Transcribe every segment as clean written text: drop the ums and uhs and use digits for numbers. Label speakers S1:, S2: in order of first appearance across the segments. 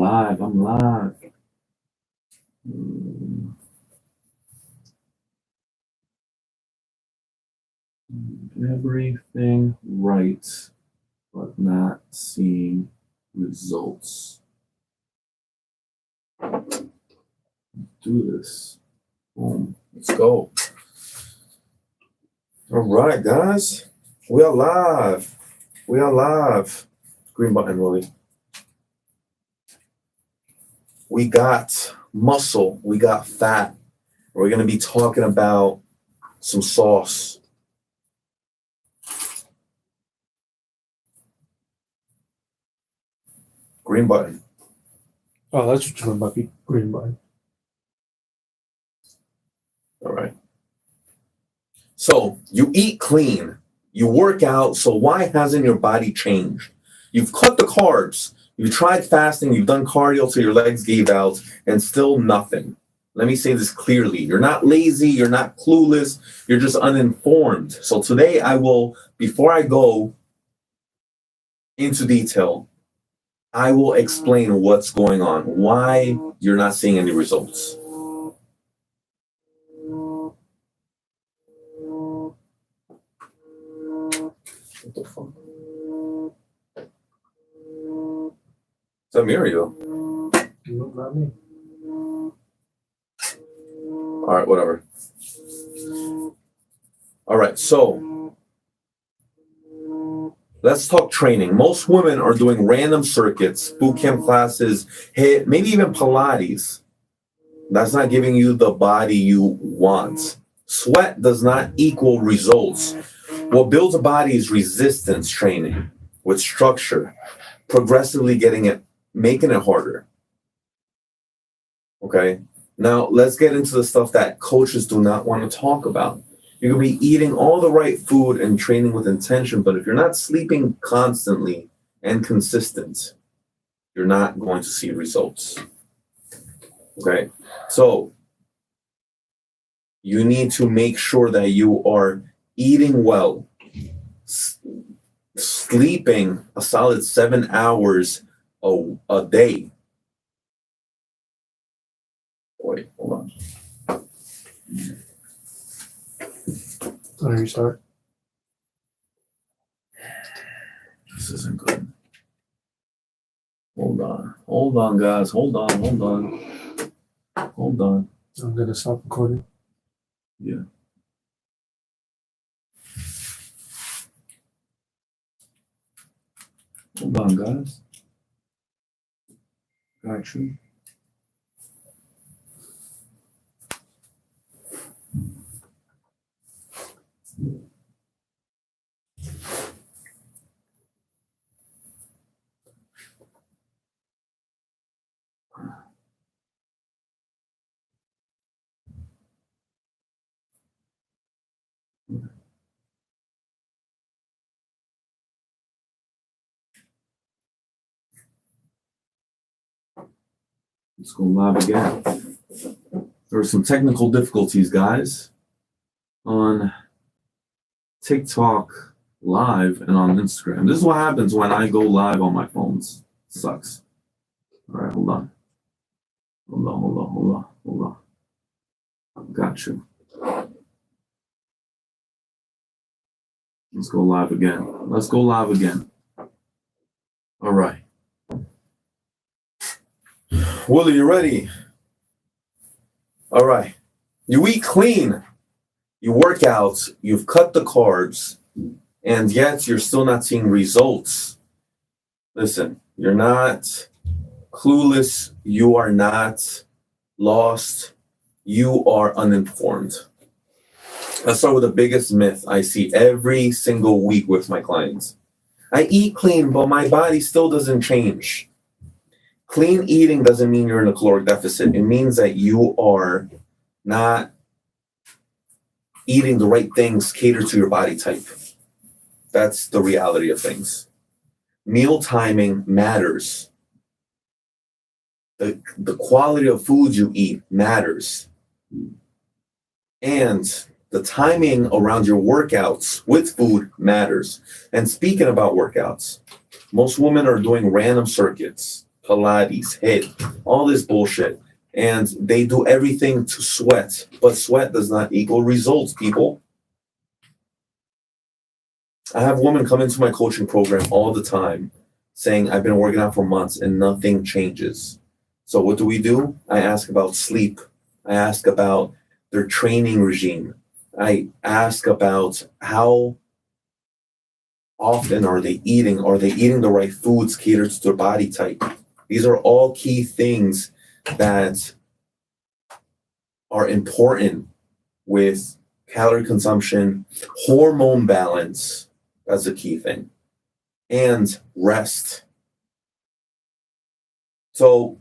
S1: live. I'm live. Everything right, but not seeing results. Do this. Boom. Let's go. All right, guys. We are live. We are live. Green button, Willie. We got muscle. We got fat. We're going to be talking about some sauce. Green button.
S2: Oh, that's what you're talking about, green button.
S1: All right. So you eat clean, you work out, so why hasn't your body changed? You've cut the carbs, you've tried fasting, you've done cardio till your legs gave out, and still nothing. Let me say this clearly. You're not lazy, you're not clueless, you're just uninformed. So today I will, before I go into detail, I will explain what's going on, why you're not seeing any results. What the fuck? Is that Muriel?
S2: No, not me.
S1: All right, whatever. All right, so let's talk training. Most women are doing random circuits, boot camp classes, HIIT, maybe even Pilates. That's not giving you the body you want. Sweat does not equal results. What builds a body is resistance training with structure, progressively making it harder. Okay? Now, let's get into the stuff that coaches do not want to talk about. You can be eating all the right food and training with intention, but if you're not sleeping constantly and consistent, you're not going to see results. Okay? So, you need to make sure that you are eating well, sleeping a solid 7 hours a day. Wait, hold on.
S2: Why you start?
S1: This isn't good. Hold on, guys. Hold on.
S2: I'm gonna stop recording.
S1: Yeah. Hold on, guys. Got you. Let's go live again. There were some technical difficulties, guys, on TikTok live and on Instagram. This is what happens when I go live on my phones. It sucks. All right, hold on. Got you. Let's go live again. All right. Willie, you ready? All right. You eat clean. You work out. You've cut the carbs. And yet you're still not seeing results. Listen, you're not clueless. You are not lost. You are uninformed. Let's start with the biggest myth I see every single week with my clients. I eat clean, but my body still doesn't change. Clean eating doesn't mean you're in a caloric deficit. It means that you are not eating the right things catered to your body type. That's the reality of things. Meal timing matters. The quality of food you eat matters. And the timing around your workouts with food matters. And speaking about workouts, most women are doing random circuits. Pilates, HIIT, all this bullshit. And they do everything to sweat, but sweat does not equal results, people. I have women come into my coaching program all the time saying, I've been working out for months and nothing changes. So what do? I ask about sleep. I ask about their training regime. I ask about how often are they eating? Are they eating the right foods catered to their body type? These are all key things that are important with calorie consumption, hormone balance. That's a key thing. And rest. So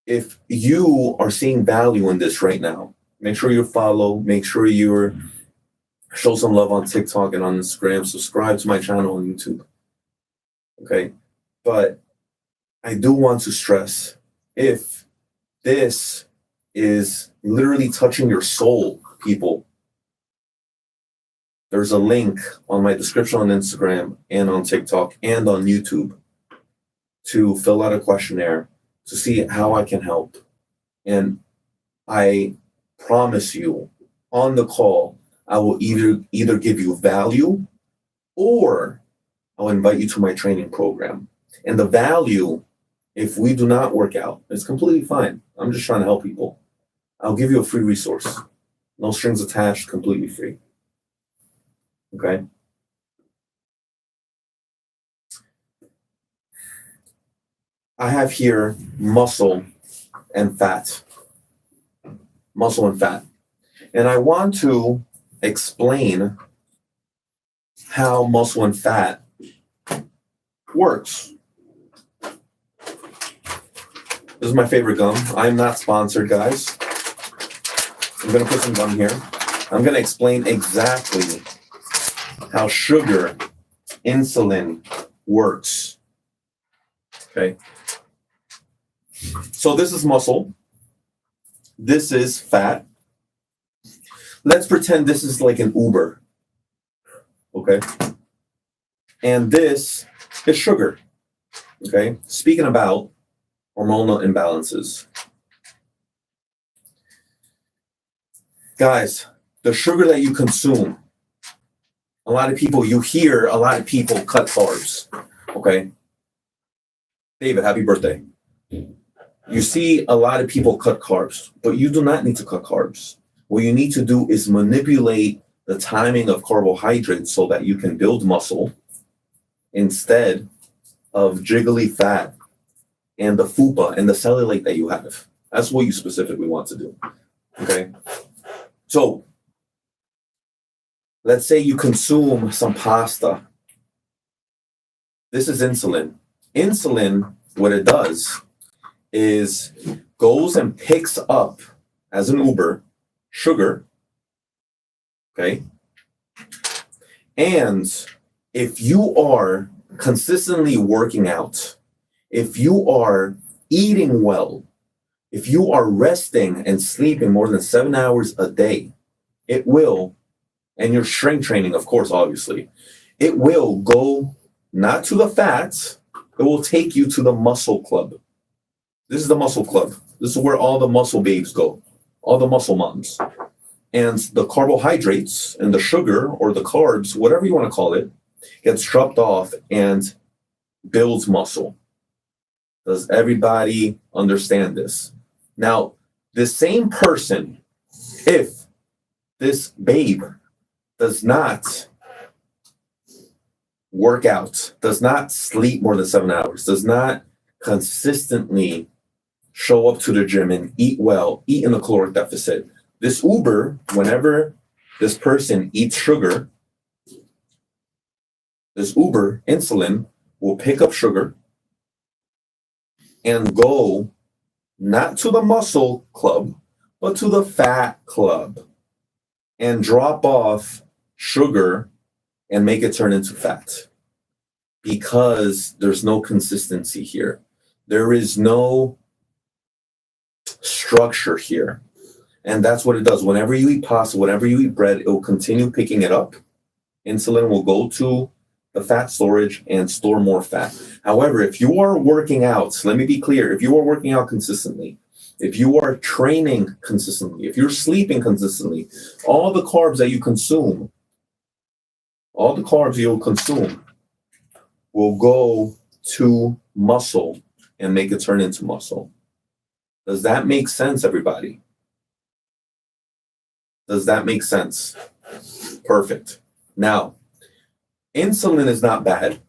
S1: if you are seeing value in this right now, make sure you follow, make sure you're show some love on TikTok and on Instagram, subscribe to my channel on YouTube. Okay. But I do want to stress, if this is literally touching your soul, people, there's a link on my description on Instagram and on TikTok and on YouTube to fill out a questionnaire to see how I can help. And I promise you on the call, I will either give you value or I'll invite you to my training program. And the value, if we do not work out, it's completely fine. I'm just trying to help people. I'll give you a free resource. No strings attached, completely free. Okay. I have here muscle and fat. Muscle and fat. And I want to explain how muscle and fat works. This is my favorite gum. I'm not sponsored, guys. I'm going to put some gum here. I'm going to explain exactly how sugar, insulin works. Okay. So this is muscle. This is fat. Let's pretend this is like an Uber. Okay. And this is sugar. Okay. Speaking about hormonal imbalances. Guys, the sugar that you consume, you hear a lot of people cut carbs. Okay. David, happy birthday. You see a lot of people cut carbs, but you do not need to cut carbs. What you need to do is manipulate the timing of carbohydrates so that you can build muscle instead of jiggly fat and the fupa and the cellulite that you have. That's what you specifically want to do. Okay. So let's say you consume some pasta. This is insulin. Insulin, what it does is goes and picks up, as an Uber, sugar. Okay. And if you are consistently working out, if you are eating well, if you are resting and sleeping more than 7 hours a day, it will, and you're strength training, of course, obviously, it will go not to the fat, it will take you to the muscle club. This is the muscle club. This is where all the muscle babes go, all the muscle moms. And the carbohydrates and the sugar or the carbs, whatever you want to call it, gets dropped off and builds muscle. Does everybody understand this? Now, the same person, if this babe does not work out, does not sleep more than 7 hours, does not consistently show up to the gym and eat well, eat in a caloric deficit, this Uber, whenever this person eats sugar, this Uber, insulin, will pick up sugar and go not to the muscle club, but to the fat club and drop off sugar and make it turn into fat, because there's no consistency here. There is no structure here. And that's what it does. Whenever you eat pasta, whenever you eat bread, it will continue picking it up. Insulin will go to the fat storage and store more fat. However, if you are working out, let me be clear, if you are working out consistently, if you are training consistently, if you're sleeping consistently, all the carbs that you consume, all the carbs you'll consume will go to muscle and make it turn into muscle. Does that make sense, everybody? Does that make sense? Perfect. Now, insulin is not bad.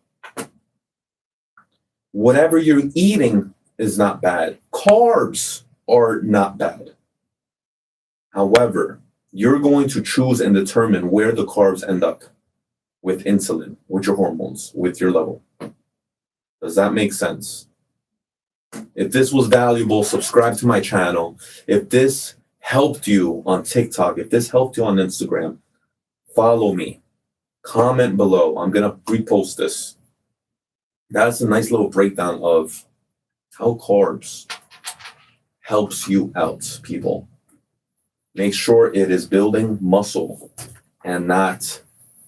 S1: Whatever you're eating is not bad. Carbs are not bad. However, you're going to choose and determine where the carbs end up with insulin, with your hormones, with your level. Does that make sense? If this was valuable, subscribe to my channel. If this helped you on TikTok, if this helped you on Instagram, follow me. Comment below. I'm going to repost this. That's a nice little breakdown of how carbs helps you out, people. Make sure it is building muscle and not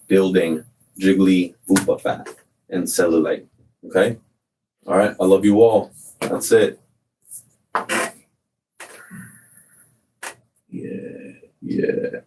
S1: building jiggly fupa fat and cellulite. Okay? All right. I love you all. That's it. Yeah.